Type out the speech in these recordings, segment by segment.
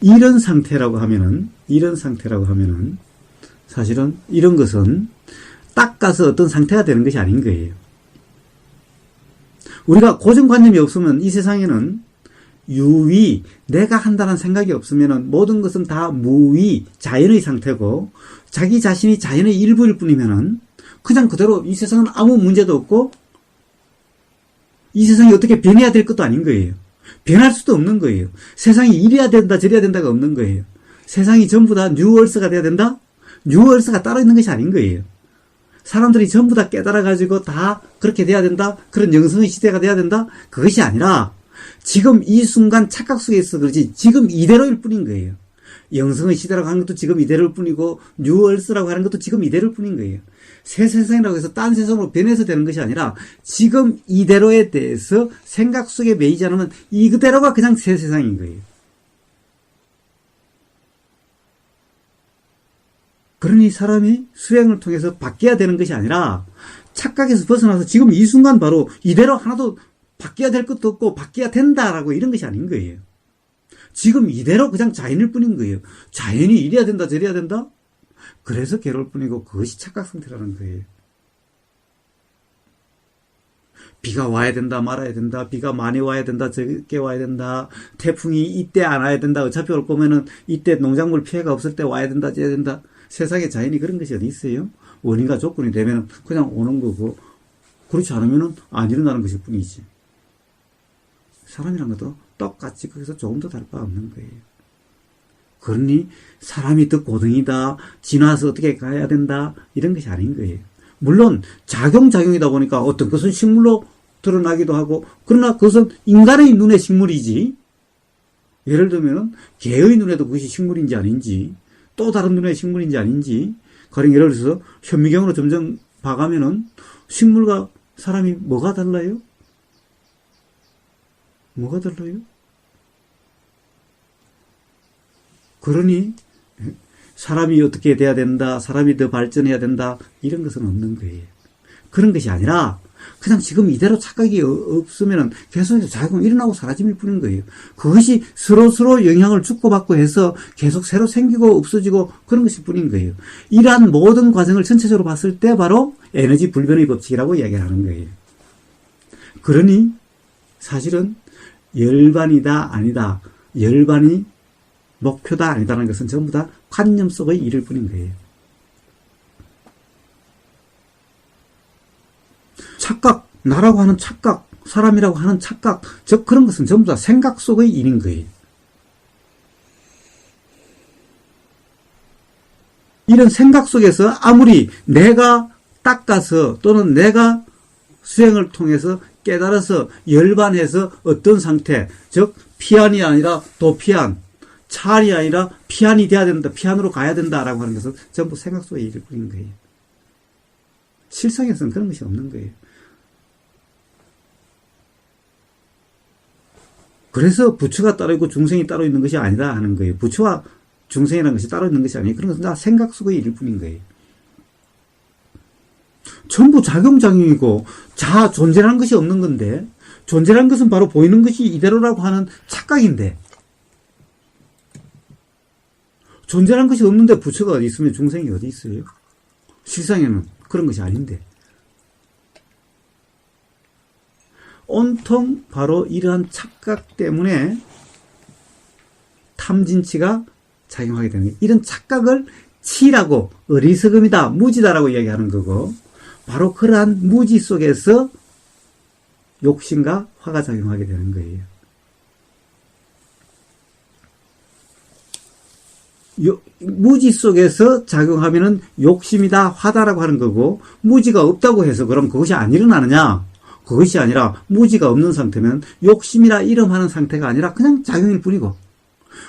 이런 상태라고 하면은 사실은 이런 것은 닦아서 어떤 상태가 되는 것이 아닌 거예요. 우리가 고정관념이 없으면 이 세상에는 유위, 내가 한다는 생각이 없으면 모든 것은 다 무위, 자연의 상태고 자기 자신이 자연의 일부일 뿐이면 그냥 그대로 이 세상은 아무 문제도 없고 이 세상이 어떻게 변해야 될 것도 아닌 거예요. 변할 수도 없는 거예요. 세상이 이래야 된다 저래야 된다가 없는 거예요. 세상이 전부 다 뉴얼스가 돼야 된다? 뉴얼스가 따로 있는 것이 아닌 거예요. 사람들이 전부 다 깨달아가지고 다 그렇게 돼야 된다? 그런 영성의 시대가 돼야 된다? 그것이 아니라 지금 이 순간 착각 속에 있어 그렇지 지금 이대로일 뿐인 거예요. 영성의 시대라고 하는 것도 지금 이대로일 뿐이고 뉴얼스라고 하는 것도 지금 이대로일 뿐인 거예요. 새 세상이라고 해서 딴 세상으로 변해서 되는 것이 아니라 지금 이대로에 대해서 생각 속에 매이지 않으면 이 그대로가 그냥 새 세상인 거예요. 그러니 사람이 수행을 통해서 바뀌어야 되는 것이 아니라 착각에서 벗어나서 지금 이 순간 바로 이대로 하나도 바뀌어야 될 것도 없고 바뀌어야 된다라고 이런 것이 아닌 거예요. 지금 이대로 그냥 자연일 뿐인 거예요. 자연이 이래야 된다 저래야 된다? 그래서 괴로울 뿐이고 그것이 착각 상태라는 거예요. 비가 와야 된다 말아야 된다, 비가 많이 와야 된다 적게 와야 된다, 태풍이 이때 안 와야 된다, 어차피 올 거면은 이때 농작물 피해가 없을 때 와야 된다 져야 된다. 세상에 자연이 그런 것이 어디 있어요? 원인과 조건이 되면 그냥 오는 거고 그렇지 않으면 안 일어나는 것일 뿐이지. 사람이란 것도 똑같이 거기서 조금 더 다를 바 없는 거예요. 그러니 사람이 더 고등이다, 진화해서 어떻게 가야 된다 이런 것이 아닌 거예요. 물론 작용이다 보니까 어떤 것은 식물로 드러나기도 하고 그러나 그것은 인간의 눈에 식물이지 예를 들면 개의 눈에도 그것이 식물인지 아닌지 또 다른 눈에 식물인지 아닌지 가령 예를 들어서 현미경으로 점점 봐가면은 식물과 사람이 뭐가 달라요? 뭐가 달라요? 그러니 사람이 어떻게 돼야 된다, 사람이 더 발전해야 된다 이런 것은 없는 거예요. 그런 것이 아니라 그냥 지금 이대로 착각이 없으면 계속해서 작용이 일어나고 사라짐일 뿐인 거예요. 그것이 서로 영향을 주고받고 해서 계속 새로 생기고 없어지고 그런 것일 뿐인 거예요. 이러한 모든 과정을 전체적으로 봤을 때 바로 에너지 불변의 법칙이라고 이야기를 하는 거예요. 그러니 사실은 열반이다 아니다, 열반이 목표다 아니다라는 것은 전부 다 관념 속의 일일 뿐인 거예요. 착각, 나라고 하는 착각, 사람이라고 하는 착각, 즉 그런 것은 전부 다 생각 속의 일인 거예요. 이런 생각 속에서 아무리 내가 닦아서 또는 내가 수행을 통해서 깨달아서 열반해서 어떤 상태, 즉 피안이 아니라 도피안, 차안이 아니라 피안이 돼야 된다, 피안으로 가야 된다라고 하는 것은 전부 생각 속의 일일 뿐인 거예요. 실상에서는 그런 것이 없는 거예요. 그래서 부처가 따로 있고 중생이 따로 있는 것이 아니다 하는 거예요. 부처와 중생이라는 것이 따로 있는 것이 아니에요. 그런 것은 다 생각 속의 일일 뿐인 거예요. 전부 작용이고 존재라는 것이 없는 건데 존재라는 것은 바로 보이는 것이 이대로라고 하는 착각인데 존재라는 것이 없는데 부처가 어디 있으면 중생이 어디 있어요? 실상에는 그런 것이 아닌데 온통 바로 이러한 착각 때문에 탐진치가 작용하게 되는 거예요. 이런 착각을 치라고 어리석음이다, 무지다라고 이야기하는 거고 바로 그러한 무지 속에서 욕심과 화가 작용하게 되는 거예요. 무지 속에서 작용하면은 욕심이다, 화다라고 하는 거고 무지가 없다고 해서 그럼 그것이 안 일어나느냐? 그것이 아니라 무지가 없는 상태면 욕심이라 이름하는 상태가 아니라 그냥 작용일 뿐이고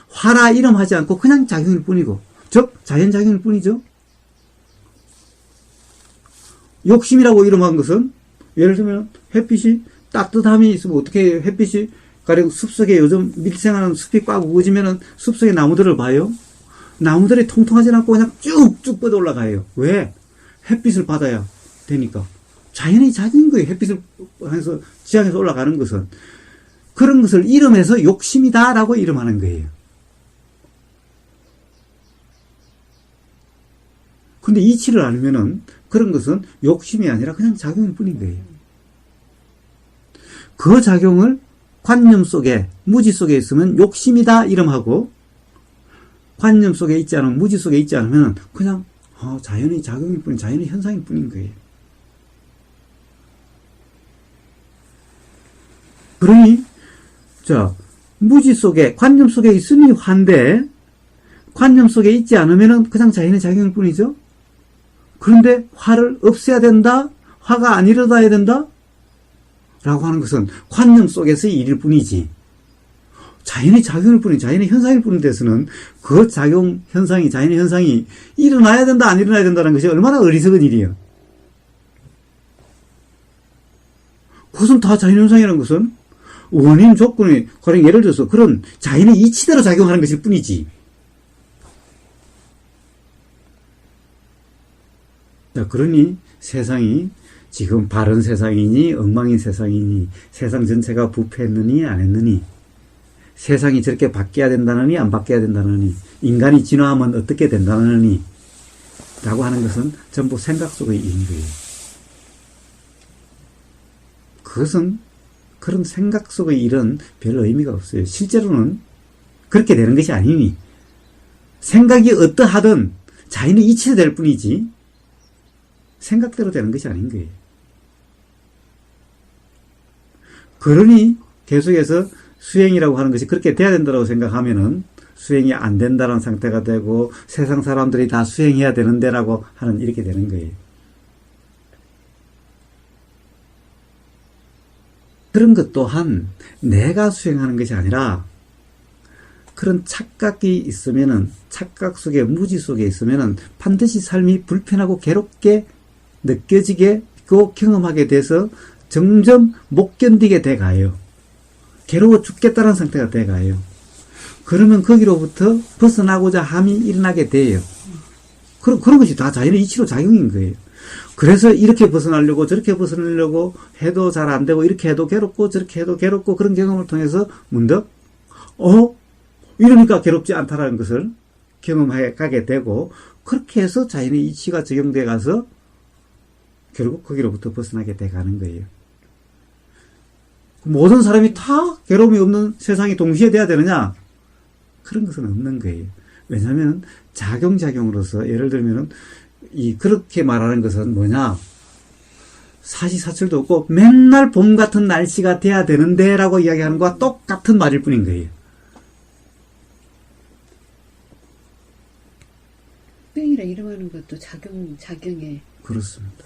화라 이름하지 않고 그냥 작용일 뿐이고 즉 자연작용일 뿐이죠. 욕심이라고 이름한 것은 예를 들면 햇빛이 따뜻함이 있으면 어떻게 햇빛이 가령 숲속에 요즘 밀생하는 숲이 꽉 우거지면은 숲속에 나무들을 봐요. 나무들이 통통하지 않고 그냥 쭉쭉 뻗어 올라가요. 왜? 햇빛을 받아야 되니까. 자연의 작용인 거예요. 햇빛을 해서 지상에서 올라가는 것은. 그런 것을 이름해서 욕심이다라고 이름하는 거예요. 근데 이치를 알면은 그런 것은 욕심이 아니라 그냥 작용일 뿐인 거예요. 그 작용을 관념 속에, 무지 속에 있으면 욕심이다 이름하고, 관념 속에 있지 않으면, 무지 속에 있지 않으면 그냥 자연의 작용일 뿐, 자연의 현상일 뿐인 거예요. 그러니 무지 속에, 관념 속에 있으니 화인데 관념 속에 있지 않으면 그냥 자연의 작용일 뿐이죠. 그런데 화를 없애야 된다, 화가 안 일어나야 된다 라고 하는 것은 관념 속에서의 일일 뿐이지, 자연의 작용일 뿐인, 자연의 현상일 뿐인 데서는 그 작용 현상이, 자연의 현상이 일어나야 된다, 안 일어나야 된다는 것이 얼마나 어리석은 일이에요. 그것은 다 자연 현상이라는 것은 원인 조건이, 가령 예를 들어서 그런 자연의 이치대로 작용하는 것일 뿐이지. 자, 그러니 세상이 지금 바른 세상이니 엉망인 세상이니, 세상 전체가 부패했느니 안 했느니, 세상이 저렇게 바뀌어야 된다느니 안 바뀌어야 된다느니, 인간이 진화하면 어떻게 된다느니 라고 하는 것은 전부 생각 속의 일인 거예요. 그것은, 그런 생각 속의 일은 별 의미가 없어요. 실제로는 그렇게 되는 것이 아니니, 생각이 어떠하든 자연의 이치가 될 뿐이지 생각대로 되는 것이 아닌 거예요. 그러니 계속해서 수행이라고 하는 것이 그렇게 돼야 된다고 생각하면은 수행이 안 된다는 상태가 되고, 세상 사람들이 다 수행해야 되는데라고 하는, 이렇게 되는 거예요. 그런 것 또한 내가 수행하는 것이 아니라, 그런 착각이 있으면은, 착각 속에, 무지 속에 있으면은 반드시 삶이 불편하고 괴롭게 느껴지게, 그 경험하게 돼서 점점 못 견디게 돼 가요. 괴로워 죽겠다는 상태가 돼 가요. 그러면 거기로부터 벗어나고자 함이 일어나게 돼요. 그런 것이 다 자연의 이치로 작용인 거예요. 그래서 이렇게 벗어나려고 저렇게 벗어나려고 해도 잘 안 되고, 이렇게 해도 괴롭고 저렇게 해도 괴롭고, 그런 경험을 통해서 문득 이러니까 괴롭지 않다라는 것을 경험해 가게 되고, 그렇게 해서 자연의 이치가 적용돼 가서 결국 거기로부터 벗어나게 돼 가는 거예요. 모든 사람이 다 괴로움이 없는 세상이 동시에 돼야 되느냐? 그런 것은 없는 거예요. 왜냐하면 작용으로서, 예를 들면은 그렇게 말하는 것은 뭐냐? 사시사철도 없고 맨날 봄 같은 날씨가 돼야 되는데 라고 이야기하는 것과 똑같은 말일 뿐인 거예요. 수행이라 이름하는 것도 작용에. 그렇습니다.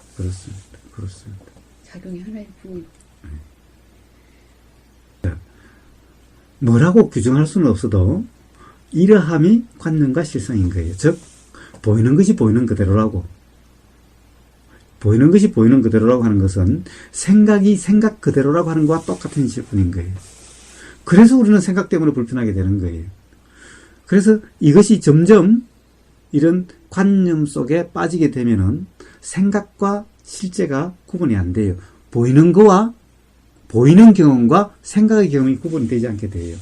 작용이 하나일 뿐이고. 뭐라고 규정할 수는 없어도 이러함이 관념과 실상인 거예요. 즉, 보이는 것이 보이는 그대로라고. 보이는 것이 보이는 그대로라고 하는 것은 생각이 생각 그대로라고 하는 것과 똑같은 실뿐인 거예요. 그래서 우리는 생각 때문에 불편하게 되는 거예요. 그래서 이것이 점점 이런 관념 속에 빠지게 되면은 생각과 실제가 구분이 안 돼요. 보이는 거와, 보이는 경험과 생각의 경험이 구분이 되지 않게 돼요.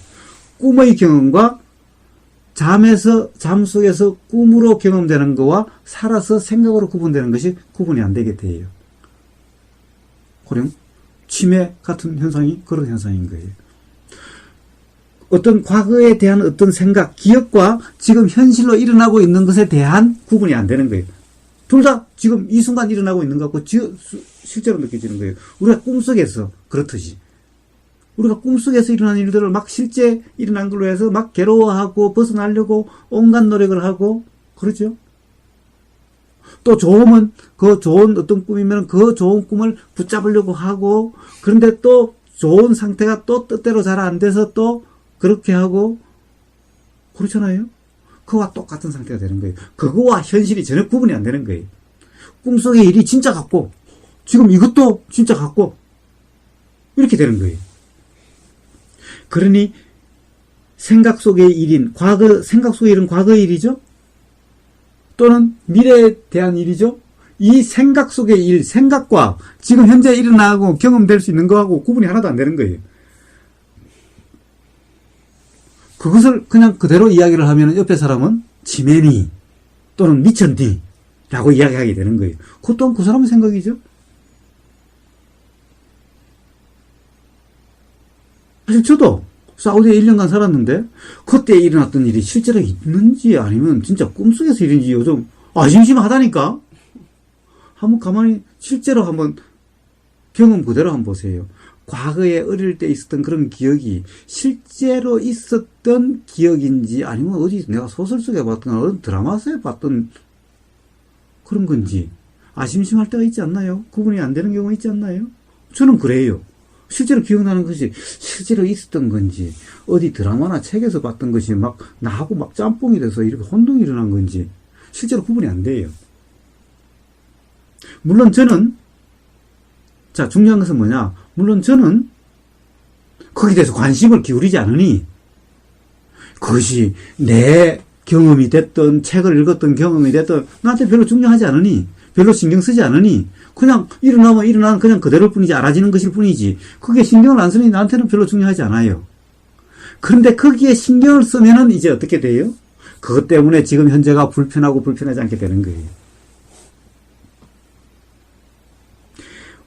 꿈의 경험과 잠 속에서 꿈으로 경험되는 거와 살아서 생각으로 구분되는 것이 구분이 안 되게 돼요. 그럼 치매 같은 현상이 그런 현상인 거예요. 어떤 과거에 대한 어떤 생각, 기억과 지금 현실로 일어나고 있는 것에 대한 구분이 안 되는 거예요. 둘 다 지금 이 순간 일어나고 있는 것 같고 실제로 느껴지는 거예요. 우리가 꿈속에서 그렇듯이. 우리가 꿈속에서 일어난 일들을 막 실제 일어난 걸로 해서 막 괴로워하고 벗어나려고 온갖 노력을 하고, 그러죠? 또 좋으면, 그 좋은 어떤 꿈이면 그 좋은 꿈을 붙잡으려고 하고, 그런데 또 좋은 상태가 또 뜻대로 잘 안 돼서 또 그렇게 하고, 그렇잖아요? 그와 똑같은 상태가 되는 거예요. 그거와 현실이 전혀 구분이 안 되는 거예요. 꿈속의 일이 진짜 같고, 지금 이것도 진짜 같고, 이렇게 되는 거예요. 그러니 생각 속의 일인 생각 속의 일은 과거의 일이죠. 또는 미래에 대한 일이죠. 이 생각 속의 일, 생각과 지금 현재 일어나고 경험될 수 있는 거하고 구분이 하나도 안 되는 거예요. 그것을 그냥 그대로 이야기를 하면 옆에 사람은 치매니 또는 미쳤니 라고 이야기하게 되는 거예요. 그것 또한 그 사람의 생각이죠. 사실 저도 사우디에 1년간 살았는데 그때 일어났던 일이 실제로 있는지 아니면 진짜 꿈속에서 일인지 요즘 아심심하다니까. 한번 가만히 실제로 한번 경험 그대로 한번 보세요. 과거에 어릴 때 있었던 그런 기억이 실제로 있었던 기억인지 아니면 어디 내가 소설 속에 봤던 어떤 드라마에서 봤던 그런 건지 아심심할 때가 있지 않나요? 구분이 안 되는 경우가 있지 않나요? 저는 그래요. 실제로 기억나는 것이 실제로 있었던 건지 어디 드라마나 책에서 봤던 것이 막 나하고 막 짬뽕이 돼서 이렇게 혼동이 일어난 건지 실제로 구분이 안 돼요. 물론 저는 자 중요한 것은 뭐냐? 물론 저는 거기에 대해서 관심을 기울이지 않으니 그것이 내 경험이 됐던 책을 읽었던 경험이 됐던 나한테 별로 중요하지 않으니 별로 신경 쓰지 않으니 그냥 일어나면 일어나는 그냥 그대로일 뿐이지 알아지는 것일 뿐이지 그게 신경을 안 쓰니 나한테는 별로 중요하지 않아요. 그런데 거기에 신경을 쓰면은 이제 어떻게 돼요? 그것 때문에 지금 현재가 불편하고 불편하지 않게 되는 거예요.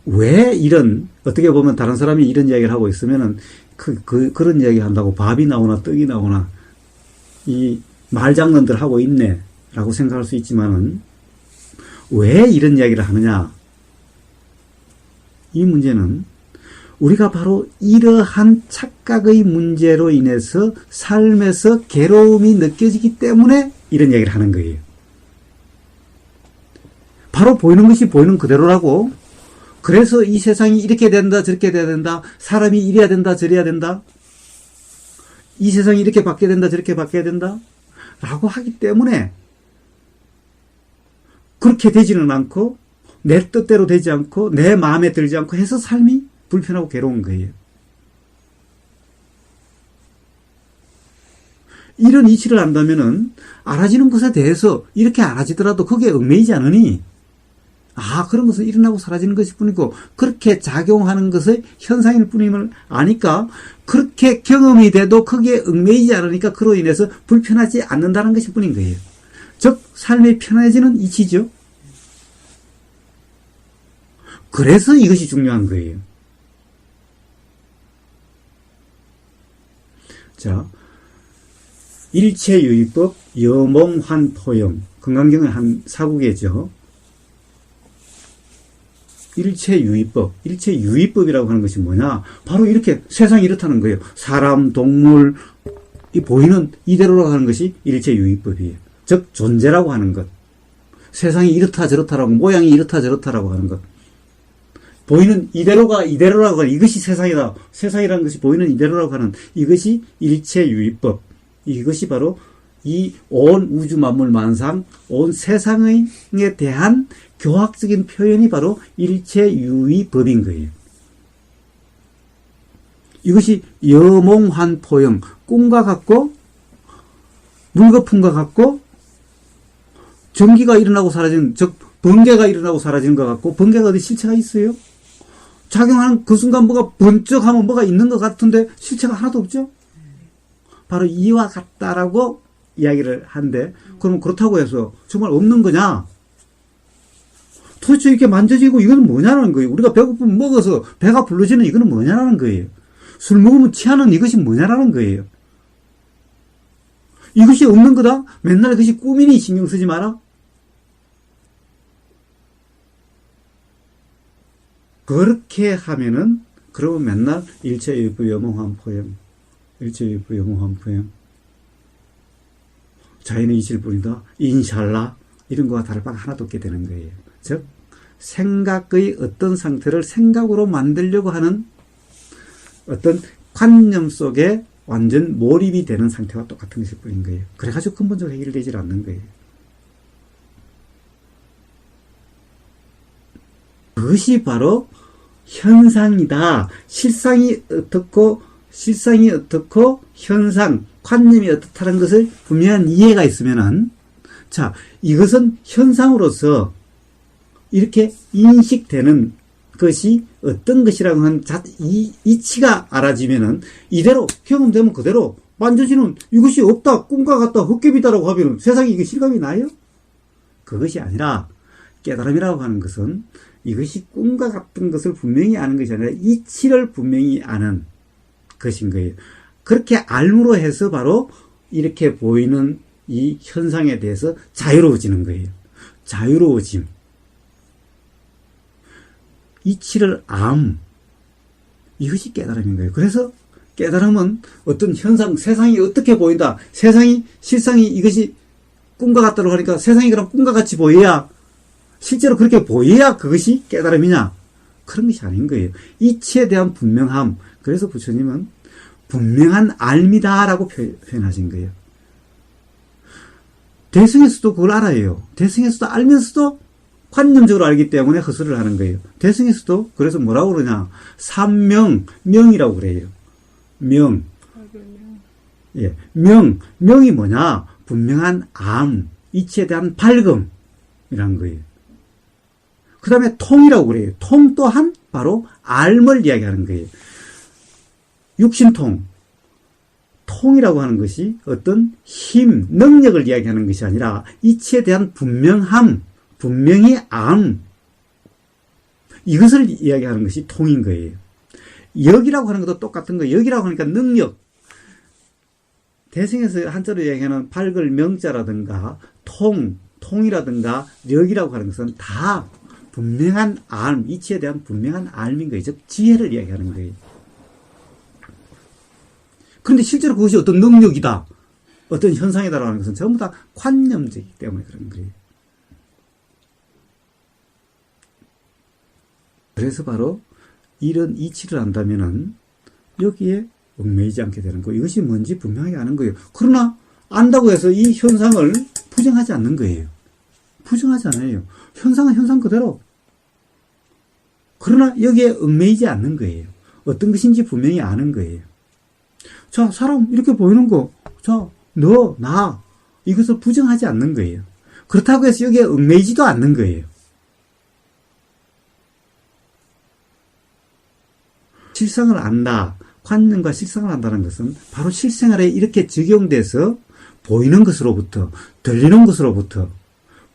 왜 이런 어떻게 보면 다른 사람이 이런 이야기를 하고 있으면은 그런 이야기 한다고 밥이 나오나 떡이 나오나 이 말장난들 하고 있네 라고 생각할 수 있지만은 왜 이런 이야기를 하느냐? 이 문제는 우리가 바로 이러한 착각의 문제로 인해서 삶에서 괴로움이 느껴지기 때문에 이런 이야기를 하는 거예요. 바로 보이는 것이 보이는 그대로라고. 그래서 이 세상이 이렇게 된다 저렇게 돼야 된다. 사람이 이래야 된다 저래야 된다. 이 세상이 이렇게 바뀌어야 된다 저렇게 바뀌어야 된다. 라고 하기 때문에 그렇게 되지는 않고 내 뜻대로 되지 않고 내 마음에 들지 않고 해서 삶이 불편하고 괴로운 거예요. 이런 이치를 안다면은 알아지는 것에 대해서 이렇게 알아지더라도 거기에 얽매이지 않으니 그런 것은 일어나고 사라지는 것일 뿐이고 그렇게 작용하는 것의 현상일 뿐임을 아니까 그렇게 경험이 돼도 거기에 얽매이지 않으니까 그로 인해서 불편하지 않는다는 것일 뿐인 거예요. 즉 삶이 편해지는 이치죠. 그래서 이것이 중요한 거예요. 자, 일체유의법, 여몽환포영, 건강경의 한 사국이죠. 일체유의법, 일체유의법이라고 하는 것이 뭐냐? 바로 이렇게 세상이 이렇다는 거예요. 사람, 동물, 이 보이는 이대로라고 하는 것이 일체유의법이에요. 즉 존재라고 하는 것. 세상이 이렇다 저렇다라고 모양이 이렇다 저렇다라고 하는 것. 보이는 이대로라고 하는 이것이 세상이다. 세상이라는 것이 보이는 이대로라고 하는 이것이 일체유의법. 이것이 바로 이 온 우주 만물 만상, 온 세상에 대한 교학적인 표현이 바로 일체유의법인 거예요. 이것이 여몽환포영, 꿈과 같고 물거품과 같고 전기가 일어나고 사라지는, 즉 번개가 일어나고 사라지는 것 같고 번개가 어디 실체가 있어요? 작용하는 그 순간 뭐가 번쩍하면 뭐가 있는 것 같은데 실체가 하나도 없죠? 바로 이와 같다라고 이야기를 한데 그럼 그렇다고 해서 정말 없는 거냐? 도대체 이렇게 만져지고 이거는 뭐냐는 거예요. 우리가 배고프면 먹어서 배가 불러지는 이거는 뭐냐는 거예요. 술 먹으면 취하는 이것이 뭐냐라는 거예요. 이것이 없는 거다? 맨날 그것이 꿈이니 신경 쓰지 마라? 그렇게 하면은 그러면 맨날 일체유의법 여몽환포영, 일체유의법 여몽환포영, 자연의 이치를 뿌린다, 인샬라 이런 거와 다를 바가 하나도 없게 되는 거예요. 즉 생각의 어떤 상태를 생각으로 만들려고 하는 어떤 관념 속에 완전 몰입이 되는 상태와 똑같은 것일 뿐인 거예요. 그래가지고 근본적으로 해결되지 않는 거예요. 그것이 바로 현상이다. 실상이 어떻고 현상, 관념이 어떻다는 것을 분명한 이해가 있으면은, 자, 이것은 현상으로서 이렇게 인식되는 것이 어떤 것이라고 하는 이 이치가 알아지면은 이대로 경험되면 그대로 만져지는 이것이 없다, 꿈과 같다, 헛개비다라고 하면은 세상에 이게 실감이 나요? 그것이 아니라 깨달음이라고 하는 것은 이것이 꿈과 같은 것을 분명히 아는 것이 아니라 이치를 분명히 아는 것인 거예요. 그렇게 알므로 해서 바로 이렇게 보이는 이 현상에 대해서 자유로워지는 거예요. 자유로워짐. 이치를 이것이 깨달음인 거예요. 그래서 깨달음은 어떤 현상, 세상이 어떻게 보인다. 실상이 이것이 꿈과 같다고 하니까 세상이 그럼 꿈과 같이 보여야, 실제로 그렇게 보여야 그것이 깨달음이냐? 그런 것이 아닌 거예요. 이치에 대한 분명함. 그래서 부처님은 분명한 알미다라고 표현하신 거예요. 대승에서도 그걸 알아요. 대승에서도 알면서도 관념적으로 알기 때문에 허술을 하는 거예요. 대승에서도 그래서 뭐라고 그러냐? 삼명이라고 그래요. 명. 예, 명이 뭐냐? 분명한 이치에 대한 밝음이라는 거예요. 그 다음에 통이라고 그래요. 통 또한 바로 알을 이야기하는 거예요. 육신통. 통이라고 하는 것이 어떤 힘, 능력을 이야기하는 것이 아니라 이치에 대한 분명함, 분명히 이것을 이야기하는 것이 통인 거예요. 역이라고 하는 것도 똑같은 거예요. 역이라고 하니까 능력. 대승에서 한자로 이야기하는 밝을 명자라든가 통이라든가 역이라고 하는 것은 다 분명한 이치에 대한 분명한 알인 거예요. 즉 지혜를 이야기하는 거예요. 그런데 실제로 그것이 어떤 능력이다, 어떤 현상이다라고 하는 것은 전부 다 관념적이기 때문에 그런 거예요. 그래서 바로 이런 이치를 안다면은 여기에 얽매이지 않게 되는 거. 이것이 뭔지 분명하게 아는 거예요. 그러나 안다고 해서 이 현상을 부정하지 않는 거예요. 부정하지 않아요. 현상은 현상 그대로. 그러나 여기에 얽매이지 않는 거예요. 어떤 것인지 분명히 아는 거예요. 자, 사람 이렇게 보이는 거, 자, 너, 나, 이것을 부정하지 않는 거예요. 그렇다고 해서 여기에 얽매이지도 않는 거예요. 실상을 안다, 관념과 실상을 안다는 것은 바로 실생활에 이렇게 적용돼서 보이는 것으로부터, 들리는 것으로부터,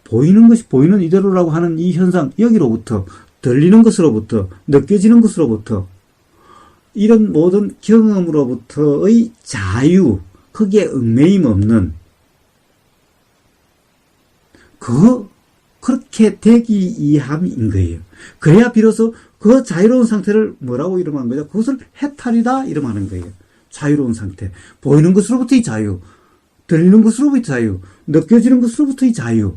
보이는 것이 보이는 이대로라고 하는 이 현상, 여기로부터, 들리는 것으로부터, 느껴지는 것으로부터, 이런 모든 경험으로부터의 자유, 거기에 얽매임 없는, 그렇게 되기 이함인 거예요. 그래야 비로소 그 자유로운 상태를 뭐라고 이름하는 거죠? 그것을 해탈이다 이름하는 거예요. 자유로운 상태. 보이는 것으로부터의 자유, 들리는 것으로부터의 자유, 느껴지는 것으로부터의 자유,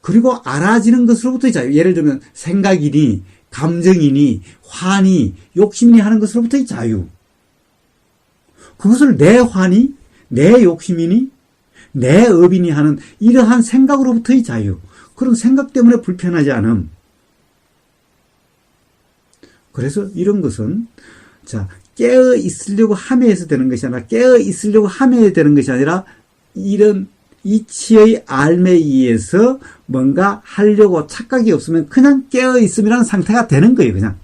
그리고 알아지는 것으로부터의 자유. 예를 들면 생각이니, 감정이니, 환이, 욕심이니 하는 것으로부터의 자유. 그것을 내 환이, 내 욕심이니, 내 업이니 하는 이러한 생각으로부터의 자유. 그런 생각 때문에 불편하지 않음. 그래서 이런 것은, 자, 깨어 있으려고 함에서 되는 것이 아니라, 깨어 있으려고 함에 되는 것이 아니라, 이런 이치의 알에 의해서 뭔가 하려고 착각이 없으면 그냥 깨어 있음이라는 상태가 되는 거예요, 그냥.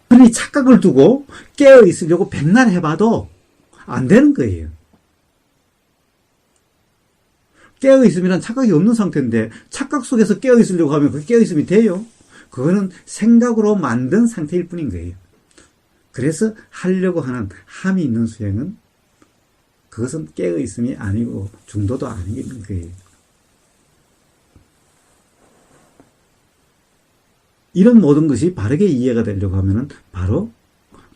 그러니 착각을 두고 깨어 있으려고 백날 해봐도 안 되는 거예요. 깨어 있음이란 착각이 없는 상태인데 착각 속에서 깨어 있으려고 하면 그게 깨어 있음이 돼요? 그거는 생각으로 만든 상태일 뿐인 거예요. 그래서 하려고 하는 함이 있는 수행은 그것은 깨어 있음이 아니고 중도도 아닌 거예요. 이런 모든 것이 바르게 이해가 되려고 하면은 바로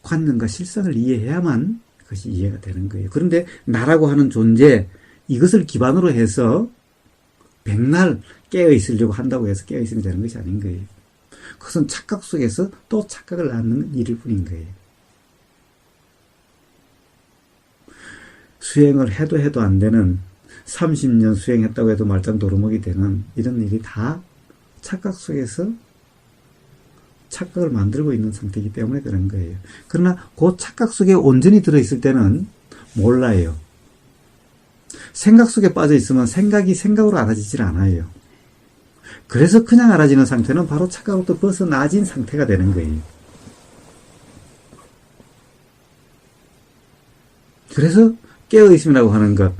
관념과 실상을 이해해야만 그것이 이해가 되는 거예요. 그런데 나라고 하는 존재, 이것을 기반으로 해서 백날 깨어 있으려고 한다고 해서 깨어 있으면 되는 것이 아닌 거예요. 그것은 착각 속에서 또 착각을 낳는 일일 뿐인 거예요. 수행을 해도 안 되는 30년 수행했다고 해도 말짱 도루묵이 되는 이런 일이 다 착각 속에서 착각을 만들고 있는 상태이기 때문에 그런 거예요. 그러나 그 착각 속에 온전히 들어있을 때는 몰라요. 생각 속에 빠져 있으면 생각이 생각으로 알아지질 않아요. 그래서 그냥 알아지는 상태는 바로 착각으로부터 벗어나진 상태가 되는 거예요. 그래서 깨어있음이라고 하는 것,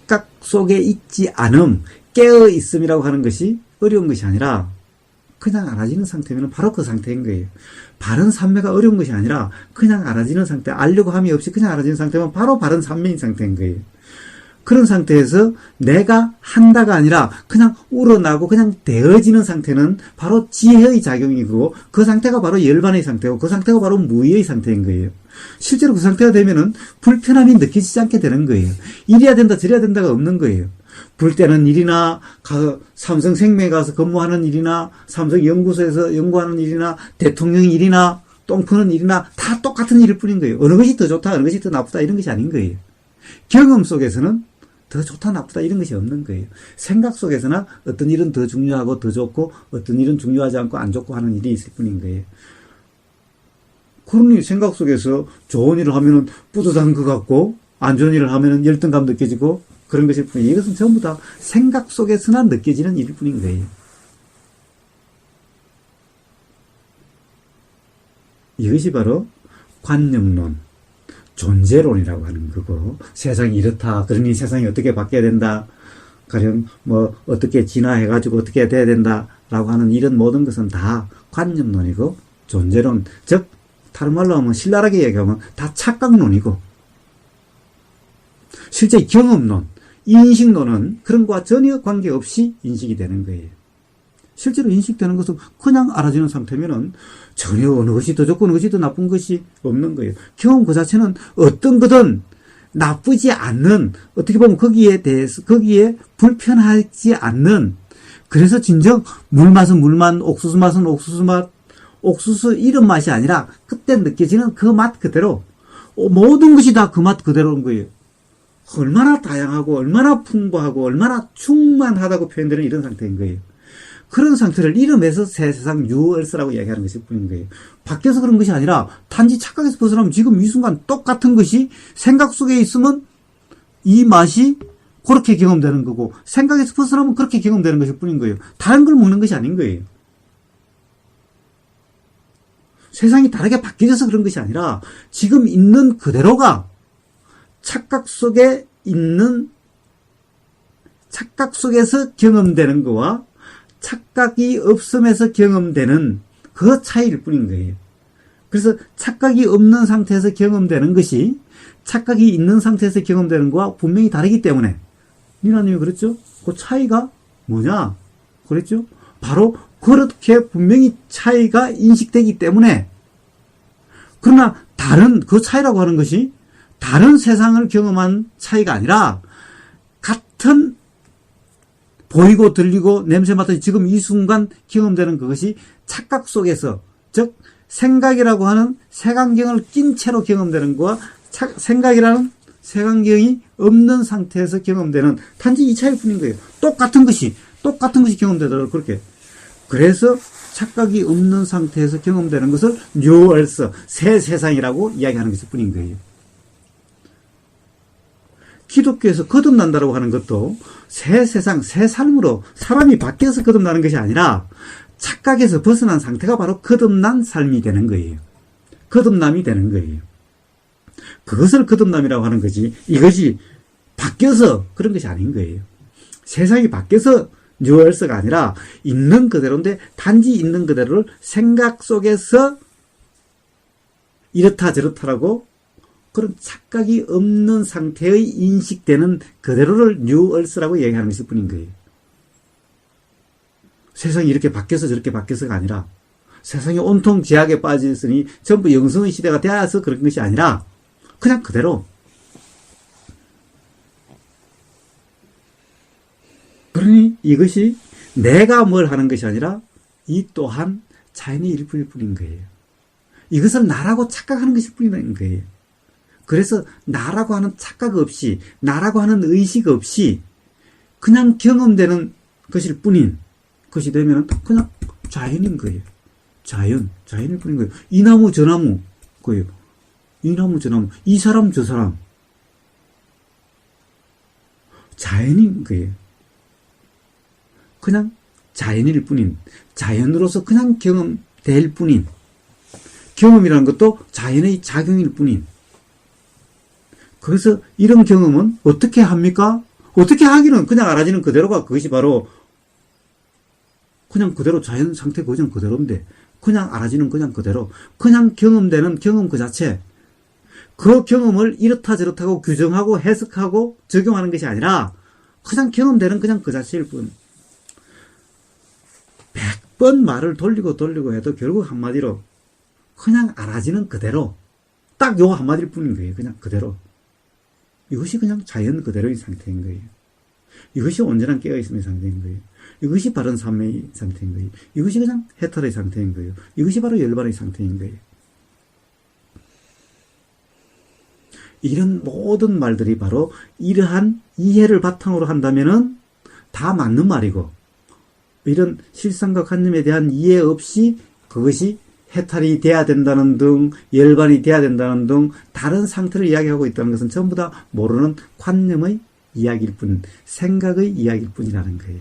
착각 속에 있지 않음, 깨어 있음이라고 하는 것이 어려운 것이 아니라 그냥 알아지는 상태면 바로 그 상태인 거예요. 바른 삼매가 어려운 것이 아니라 그냥 알아지는 상태, 알려고 함이 없이 그냥 알아지는 상태면 바로 바른 삼매인 상태인 거예요. 그런 상태에서 내가 한다가 아니라 그냥 우러나고 그냥 되어지는 상태는 바로 지혜의 작용이고 그 상태가 바로 열반의 상태고 그 상태가 바로 무의의 상태인 거예요. 실제로 그 상태가 되면은 불편함이 느껴지지 않게 되는 거예요. 이래야 된다 저래야 된다가 없는 거예요. 불 때는 일이나 삼성생명에 가서 근무하는 일이나 삼성연구소에서 연구하는 일이나 대통령 일이나 똥 푸는 일이나 다 똑같은 일일 뿐인 거예요. 어느 것이 더 좋다 어느 것이 더 나쁘다 이런 것이 아닌 거예요. 경험 속에서는 더 좋다 나쁘다 이런 것이 없는 거예요. 생각 속에서나 어떤 일은 더 중요하고 더 좋고 어떤 일은 중요하지 않고 안 좋고 하는 일이 있을 뿐인 거예요. 그러니 생각 속에서 좋은 일을 하면은 뿌듯한 것 같고 안 좋은 일을 하면은 열등감 느껴지고 그런 것일 뿐이에요. 이것은 전부 다 생각 속에서나 느껴지는 일일 뿐인 거예요. 이것이 바로 관념론, 존재론이라고 하는 거고, 세상이 이렇다. 그러니 세상이 어떻게 바뀌어야 된다. 가령 뭐 어떻게 진화해가지고 어떻게 돼야 된다라고 하는 이런 모든 것은 다 관념론이고 존재론, 즉 다른 말로 하면 신랄하게 얘기하면 다 착각론이고, 실제 경험론, 인식론은 그런 것과 전혀 관계없이 인식이 되는 거예요. 실제로 인식되는 것은 그냥 알아지는 상태면은 전혀 어느 것이 더 좋고 어느 것이 더 나쁜 것이 없는 거예요. 경험 그 자체는 어떤 거든 나쁘지 않는, 어떻게 보면 거기에 대해서, 거기에 불편하지 않는, 그래서 진정 물 맛은 물맛, 옥수수 맛은 옥수수 맛, 옥수수 이런 맛이 아니라 그때 느껴지는 그 맛 그대로, 모든 것이 다 그 맛 그대로인 거예요. 얼마나 다양하고 얼마나 풍부하고 얼마나 충만하다고 표현되는 이런 상태인 거예요. 그런 상태를 이름에서 세상 유얼스라고 이야기하는 것일 뿐인 거예요. 밖에서 그런 것이 아니라 단지 착각에서 벗어나면 지금 이 순간 똑같은 것이 생각 속에 있으면 이 맛이 그렇게 경험되는 거고, 생각에서 벗어나면 그렇게 경험되는 것일 뿐인 거예요. 다른 걸 먹는 것이 아닌 거예요. 세상이 다르게 바뀌어서 그런 것이 아니라 지금 있는 그대로가 착각 속에 있는, 착각 속에서 경험되는 거와 착각이 없음에서 경험되는 그 차이일 뿐인 거예요. 그래서 착각이 없는 상태에서 경험되는 것이 착각이 있는 상태에서 경험되는 것과 분명히 다르기 때문에, 니나님이 그랬죠? 그 차이가 뭐냐? 그랬죠? 바로 그렇게 분명히 차이가 인식되기 때문에, 그러나 다른 그 차이라고 하는 것이 다른 세상을 경험한 차이가 아니라 같은 보이고 들리고 냄새 맡아 지금 이 순간 경험되는 그것이 착각 속에서, 즉 생각이라고 하는 색안경을 낀 채로 경험되는 것과 생각이라는 색안경이 없는 상태에서 경험되는 단지 이 차이일 뿐인 거예요. 똑같은 것이 경험되더라도 그렇게. 그래서 착각이 없는 상태에서 경험되는 것을 뉴얼스, 새 세상이라고 이야기하는 것일 뿐인 거예요. 기독교에서 거듭난다고 하는 것도 새 세상, 새 삶으로 사람이 바뀌어서 거듭나는 것이 아니라 착각에서 벗어난 상태가 바로 거듭난 삶이 되는 거예요. 거듭남이 되는 거예요. 그것을 거듭남이라고 하는 거지, 이것이 바뀌어서 그런 것이 아닌 거예요. 세상이 바뀌어서 뉴얼스가 아니라 있는 그대로인데 단지 있는 그대로를 생각 속에서 이렇다 저렇다라고 그런 착각이 없는 상태의 인식되는 그대로를 뉴얼스라고 얘기하는 것일 뿐인 거예요. 세상이 이렇게 바뀌어서 저렇게 바뀌어서가 아니라, 세상이 온통 제약에 빠졌으니 전부 영성의 시대가 되어서 그런 것이 아니라 그냥 그대로. 그러니 이것이 내가 뭘 하는 것이 아니라 이 또한 자연의 일부일 뿐인 거예요. 이것을 나라고 착각하는 것일 뿐인 거예요. 그래서 나라고 하는 착각 없이, 나라고 하는 의식 없이 그냥 경험되는 것일 뿐인 것이 되면 그냥 자연인 거예요. 자연일 뿐인 거예요. 이 나무 저 나무 거예요. 이 나무 저 나무, 이 사람 저 사람, 자연인 거예요. 그냥 자연일 뿐인, 자연으로서 그냥 경험될 뿐인, 경험이라는 것도 자연의 작용일 뿐인. 그래서 이런 경험은 어떻게 합니까? 어떻게 하기는 그냥 알아지는 그대로가 그것이 바로 그냥 그대로 자연 상태 그냥 그대로인데 그냥 알아지는 그냥 그대로 그냥 경험되는 경험 그 자체 그 경험을 이렇다 저렇다고 규정하고 해석하고 적용하는 것이 아니라 그냥 경험되는 그냥 그 자체일 뿐 100번 말을 돌리고 해도 결국 한마디로 그냥 알아지는 그대로 딱 요 한마디일 뿐인 거예요. 그냥 그대로 이것이 그냥 자연 그대로의 상태인 거예요. 이것이 온전한 깨어있음의 상태인 거예요. 이것이 바른 삶의 상태인 거예요. 이것이 그냥 해탈의 상태인 거예요. 이것이 바로 열반의 상태인 거예요. 이런 모든 말들이 바로 이러한 이해를 바탕으로 한다면은 다 맞는 말이고 이런 실상과 관념에 대한 이해 없이 그것이 해탈이 돼야 된다는 등 열반이 돼야 된다는 등 다른 상태를 이야기하고 있다는 것은 전부 다 모르는 관념의 이야기일 뿐 생각의 이야기일 뿐이라는 거예요.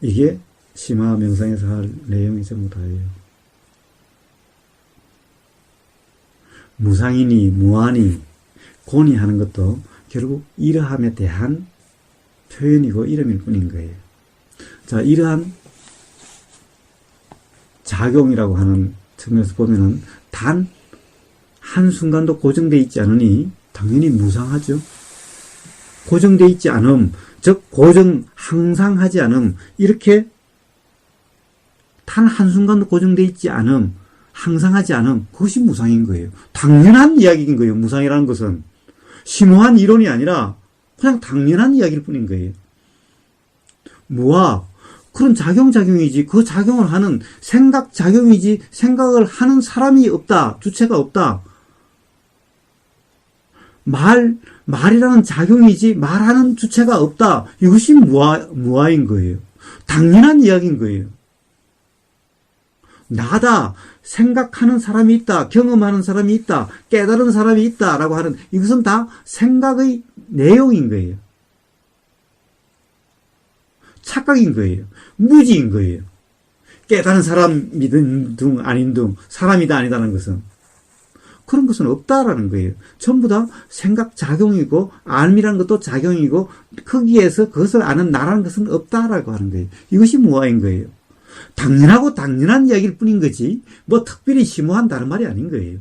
이게 심화 명상에서 할 내용이 전부 다예요. 무상이니 무아니 곤이 하는 것도 결국 이러함에 대한 표현이고 이름일 뿐인 거예요. 자, 이러한 작용이라고 하는 측면에서 보면은 단 한순간도 고정되어 있지 않으니 당연히 무상하죠. 고정되어 있지 않음, 즉 고정 항상 하지 않음, 이렇게 단 한순간도 고정되어 있지 않음, 항상 하지 않음, 그것이 무상인 거예요. 당연한 이야기인 거예요. 무상이라는 것은 심오한 이론이 아니라 그냥 당연한 이야기일 뿐인 거예요. 무아, 그런 작용이지. 그 작용을 하는 생각작용이지 생각을 하는 사람이 없다. 주체가 없다. 말이라는 작용이지 말하는 주체가 없다. 이것이 무아인 거예요. 당연한 이야기인 거예요. 나다. 생각하는 사람이 있다. 경험하는 사람이 있다. 깨달은 사람이 있다. 라고 하는 이것은 다 생각의 내용인 거예요. 착각인 거예요. 무지인 거예요. 깨달은 사람이든 등 아닌 등 사람이다 아니다라는 것은 그런 것은 없다라는 거예요. 전부 다 생각 작용이고 알미라는 것도 작용이고 거기에서 그것을 아는 나라는 것은 없다라고 하는 거예요. 이것이 무아인 거예요. 당연하고 당연한 이야기일 뿐인 거지 뭐 특별히 심오한 다른 말이 아닌 거예요.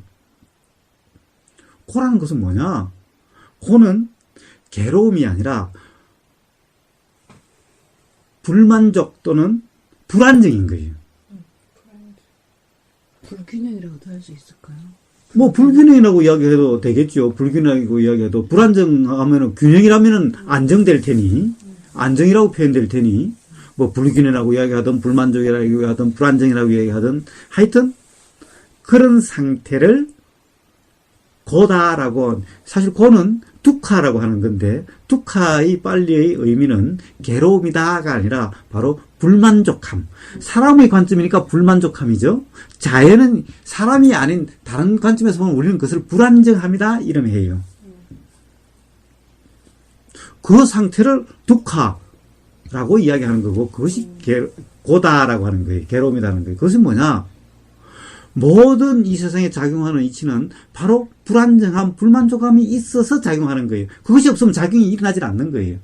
고라는 것은 뭐냐? 고는 괴로움이 아니라 불만족 또는 불안정인 거예요. 불균형이라고도 할 수 있을까요? 뭐 불균형이라고 이야기해도 되겠죠. 불균형이라고 이야기해도 불안정하면은 균형이라면은 안정될 테니 안정이라고 표현될 테니 뭐 불균형이라고 이야기하든 불만족이라고 이야기하든 불안정이라고 이야기하든 하여튼 그런 상태를 고다라고 사실 고는 두카라고 하는 건데 두카의 빨리의 의미는 괴로움이다가 아니라 바로 불만족함. 사람의 관점이니까 불만족함이죠. 자연은 사람이 아닌 다른 관점에서 보면 우리는 그것을 불안정함이다 이름해요. 그 상태를 두카라고 이야기하는 거고 그것이 고다라고 하는 거예요. 괴로움이라는 거예요. 그것은 뭐냐? 모든 이 세상에 작용하는 이치는 바로 불안정함, 불만족함이 있어서 작용하는 거예요. 그것이 없으면 작용이 일어나질 않는 거예요.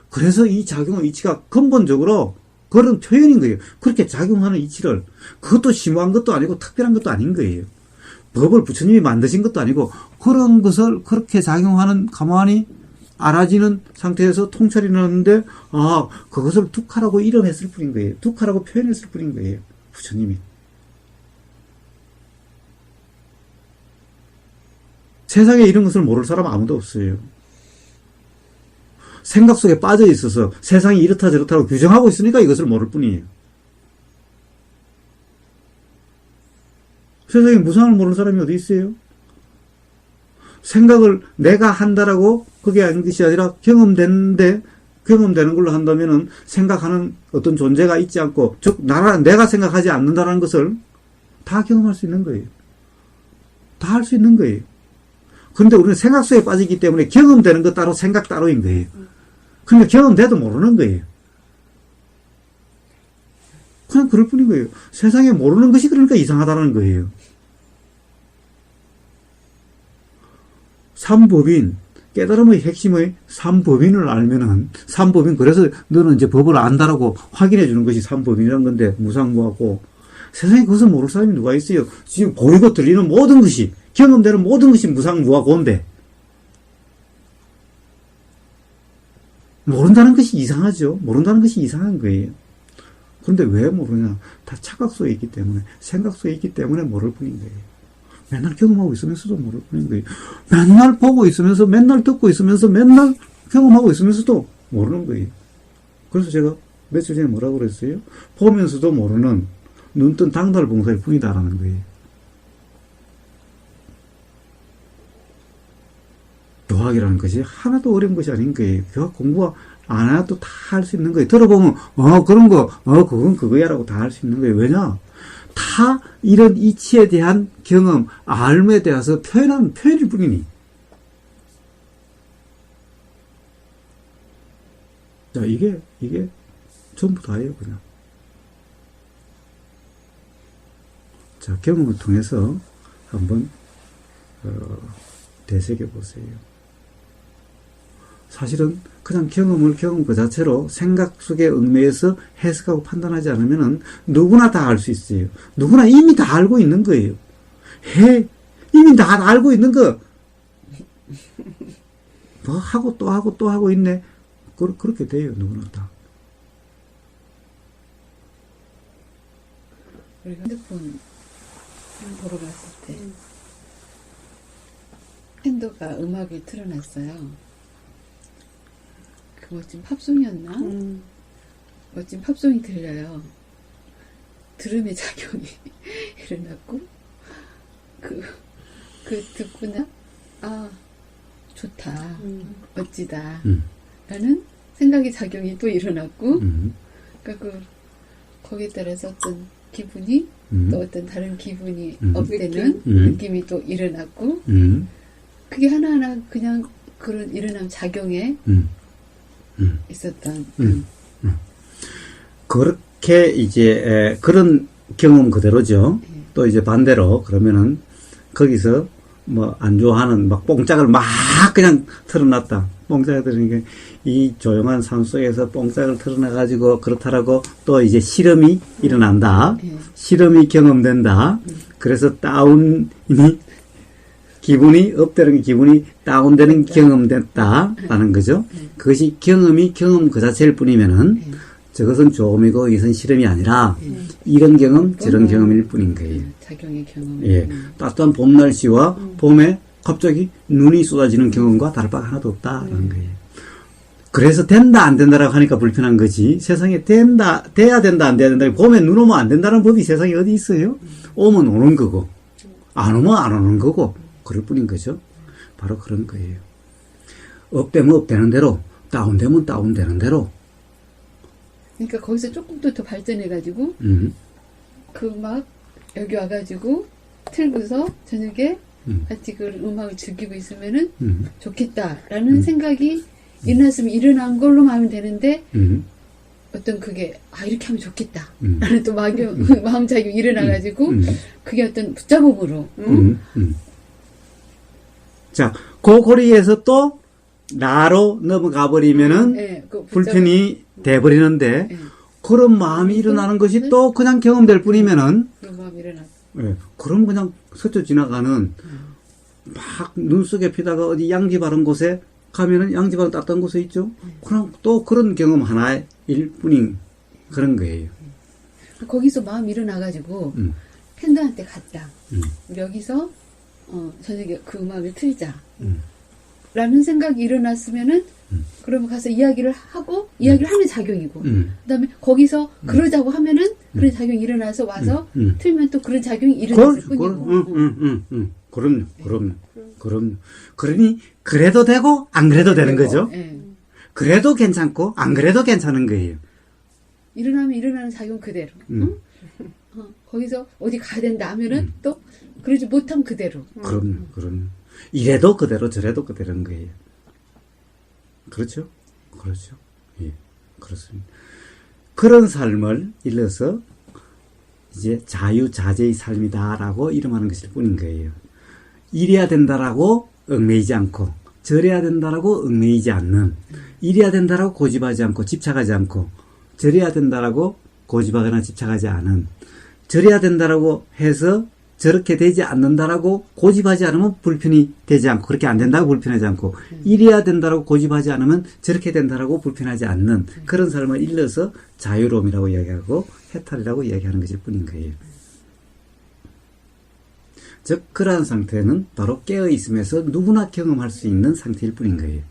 그래서 이 작용의 이치가 근본적으로 그런 표현인 거예요. 그렇게 작용하는 이치를 그것도 심오한 것도 아니고 특별한 것도 아닌 거예요. 법을 부처님이 만드신 것도 아니고 그런 것을 그렇게 작용하는 가만히 알아지는 상태에서 통찰이 나는데 그것을 두카라고 이름했을 뿐인 거예요. 두카라고 표현했을 뿐인 거예요. 부처님이. 세상에 이런 것을 모를 사람 아무도 없어요. 생각 속에 빠져 있어서 세상이 이렇다 저렇다고 규정하고 있으니까 이것을 모를 뿐이에요. 세상에 무상을 모르는 사람이 어디 있어요? 생각을 내가 한다라고 그게 아닌 것이 아니라 경험되는 걸로 한다면은 생각하는 어떤 존재가 있지 않고 즉 내가 생각하지 않는다라는 것을 다 경험할 수 있는 거예요. 다 할 수 있는 거예요. 그런데 우리는 생각 속에 빠지기 때문에 경험되는 것 따로 생각 따로인 거예요. 그러니까 경험돼도 모르는 거예요. 그냥 그럴 뿐인 거예요. 세상에 모르는 것이 그러니까 이상하다는 거예요. 삼법인, 깨달음의 핵심의 삼법인을 알면은, 삼법인, 그래서 너는 이제 법을 안다라고 확인해 주는 것이 삼법인이라는 건데, 무상무하고, 세상에 그것을 모를 사람이 누가 있어요? 지금 보이고 들리는 모든 것이, 경험되는 모든 것이 무상무하고인데, 모른다는 것이 이상하죠. 모른다는 것이 이상한 거예요. 그런데 왜 모르냐? 다 착각 속에 있기 때문에, 생각 속에 있기 때문에 모를 뿐인 거예요. 맨날 경험하고 있으면서도 모를 뿐인 거예요. 맨날 보고 있으면서, 맨날 듣고 있으면서, 맨날 경험하고 있으면서도 모르는 거예요. 그래서 제가 며칠 전에 뭐라고 그랬어요? 보면서도 모르는 눈뜬 당달봉사일 뿐이다라는 거예요. 교학이라는 것이 하나도 어려운 것이 아닌 거예요. 교학 공부 안 해도 다 할 수 있는 거예요. 들어보면, 그런 거, 그건 그거야 라고 다 할 수 있는 거예요. 왜냐? 다 이런 이치에 대한 경험, 알무에 대해서 표현하는 표현일 뿐이니. 자, 이게 전부 다예요, 그냥. 자, 경험을 통해서 한번, 되새겨 보세요. 사실은 그냥 경험 그 자체로 생각 속에 얽매여서 해석하고 판단하지 않으면은 누구나 다 알 수 있어요. 누구나 이미 다 알고 있는 거예요. 이미 다 알고 있는 거. 뭐 하고 또 하고 또 하고 있네. 그렇게 돼요, 누구나 다. 우리 핸드폰 보러 갔을 때 팬더가 음악을 틀어놨어요. 그 멋진 팝송이었나? 멋진 팝송이 들려요. 들음의 작용이 일어났고 그 듣고나 좋다, 멋지다 라는 생각의 작용이 또 일어났고 그러니까 거기에 따라서 어떤 기분이 또 어떤 다른 기분이 업되는 느낌이 또 일어났고 그게 하나하나 그냥 그런 일어난 작용에 있었던 그렇게 이제 그런 경험 그대로죠. 또 이제 반대로 그러면은 거기서 뭐 안 좋아하는 막 뽕짝을 막 그냥 틀어놨다. 뽕짝을 틀으니까 이 조용한 삶 속에서 뽕짝을 틀어놔가지고 그렇다라고 또 이제 실험이 일어난다. 실험이 경험된다. 그래서 다운이 기분이 업되는 기분이 다운되는 경험됐다라는 거죠. 그것이 경험이 경험 그 자체일 뿐이면은 저것은 조음이고 이것은 실험이 아니라 이런 경험 저런 경험일 뿐인 거예요. 작용의 경험. 예, 따뜻한 봄 날씨와 봄에 갑자기 눈이 쏟아지는 경험과 다를 바가 하나도 없다라는 거예요. 그래서 된다 안 된다라고 하니까 불편한 거지. 세상에 된다 돼야 된다 안 돼야 된다. 봄에 눈 오면 안 된다는 법이 세상에 어디 있어요? 오면 오는 거고 안 오면 안 오는 거고 그럴 뿐인 거죠. 바로 그런 거예요. 업되면 업되는 대로, 다운되면 다운되는 대로. 그러니까 거기서 조금 더 발전해가지고 그 막 여기 와가지고 틀고서 저녁에 같이 그 음악을 즐기고 있으면은 좋겠다라는 생각이 일어났으면 일어난 걸로 하면 되는데 어떤 그게 이렇게 하면 좋겠다 라는 또 마음작용이 일어나가지고 그게 어떤 붙잡음으로 자, 그 고리에서 또 나로 넘어가 버리면은 네, 불편이 돼버리는데 그런 마음이 일어나는 것이 또 그냥 경험될 뿐이면은 그런 마음이 일어나. 그럼 그냥 스쳐 지나가는 막 눈 속에 피다가 어디 양지 바른 곳에 가면은 양지 바른 따뜻한 곳에 있죠. 그럼 또 그런 경험 하나일 뿐인 그런 거예요. 거기서 마음이 일어나가지고 팬더한테 갔다. 여기서 저녁에 그 음악을 틀자. 라는 생각이 일어났으면은 그러면 가서 이야기를 하고 이야기를 하는 작용이고 그다음에 거기서 그러자고 하면은 그런 작용이 일어나서 와서 틀면 또 그런 작용이 일어났을 뿐이고 그럼요. 그러니 그래도 되고 안 그래도 되는 거죠. 그래도 괜찮고 안 그래도 괜찮은 거예요. 일어나면 일어나는 작용 그대로. 거기서 어디 가야 된다 하면은 또 그러지 못하면 그대로. 그럼요. 이래도 그대로 저래도 그대로인 거예요. 그렇죠? 예, 그렇습니다. 그런 삶을 일러서 이제 자유자재의 삶이다라고 이름하는 것일 뿐인 거예요. 이래야 된다라고 얽매이지 않고, 저래야 된다라고 얽매이지 않는, 이래야 된다라고 고집하지 않고, 집착하지 않고, 저래야 된다라고 고집하거나 집착하지 않은, 저래야 된다라고 해서 저렇게 되지 않는다라고 고집하지 않으면 불편이 되지 않고, 그렇게 안 된다고 불편하지 않고, 이래야 된다라고 고집하지 않으면 저렇게 된다라고 불편하지 않는 그런 삶을 일러서 자유로움이라고 이야기하고 해탈이라고 이야기하는 것일 뿐인 거예요. 즉 그러한 상태는 바로 깨어있음에서 누구나 경험할 수 있는 상태일 뿐인 거예요.